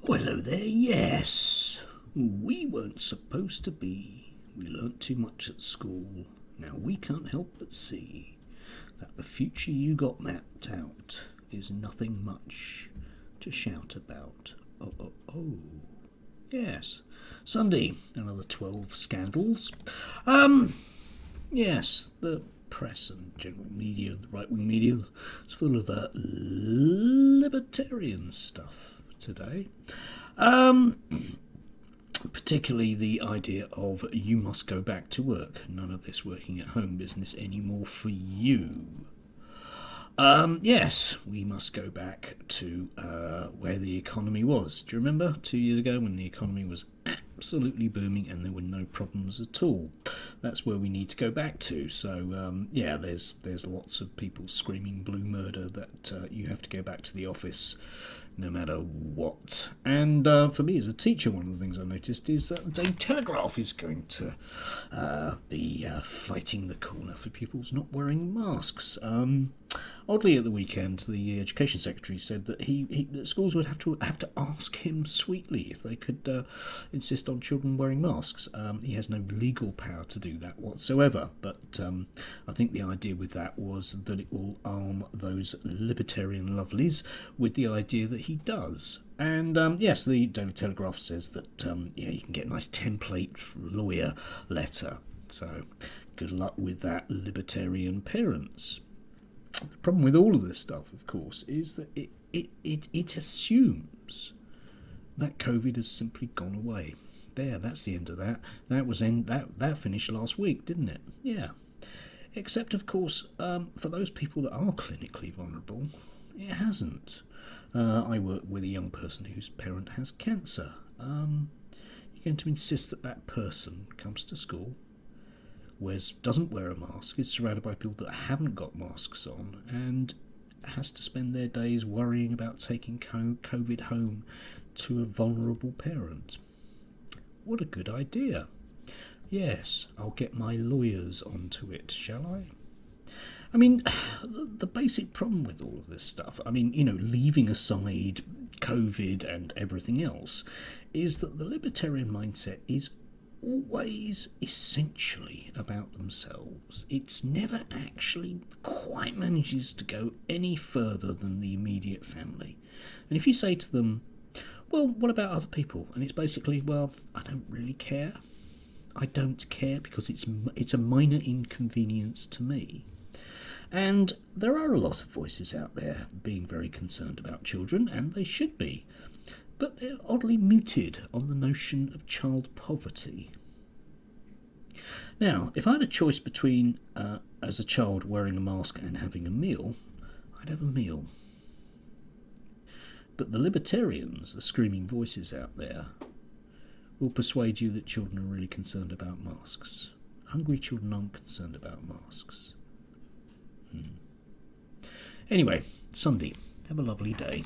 Well, hello there, yes. We weren't supposed to be. We learnt too much at school. Now we can't help but see that the future you got mapped out is nothing much to shout about. Oh. Yes. Sunday, another 12 scandals. Yes, the press and general media, the right-wing media, is full of libertarian stuff today. Particularly the idea of you must go back to work. None of this working at home business anymore for you. Yes, we must go back to where the economy was. Do you remember 2 years ago when the economy was absolutely booming and there were no problems at all? That's where we need to go back to. So, there's lots of people screaming blue murder that you have to go back to the office no matter what. And for me as a teacher, one of the things I noticed is that the Daily Telegraph is going to be fighting the corner for pupils not wearing masks. Oddly, at the weekend, the Education Secretary said that that schools would have to ask him sweetly if they could insist on children wearing masks. He has no legal power to do that whatsoever, but I think the idea with that was that it will arm those libertarian lovelies with the idea that he does. And yes, the Daily Telegraph says that you can get a nice template lawyer letter. So good luck with that, libertarian parents. The problem with all of this stuff, of course, is that it assumes that COVID has simply gone away. There, that's the end of that. That finished last week, didn't it? Yeah. Except, of course, for those people that are clinically vulnerable, it hasn't. I work with a young person whose parent has cancer. You're going to insist that person comes to school, doesn't wear a mask, is surrounded by people that haven't got masks on, and has to spend their days worrying about taking COVID home to a vulnerable parent. What a good idea. Yes, I'll get my lawyers onto it, shall I? I mean, the basic problem with all of this stuff, leaving aside COVID and everything else, is that the libertarian mindset is always essentially about themselves. It's never actually quite manages to go any further than the immediate family. And if you say to them, well, what about other people? And it's basically, well, I don't really care. I don't care because it's a minor inconvenience to me. And there are a lot of voices out there being very concerned about children, and they should be. But they're oddly muted on the notion of child poverty. Now, if I had a choice between, as a child, wearing a mask and having a meal, I'd have a meal. But the libertarians, the screaming voices out there, will persuade you that children are really concerned about masks. Hungry children aren't concerned about masks. Anyway, Sunday. Have a lovely day.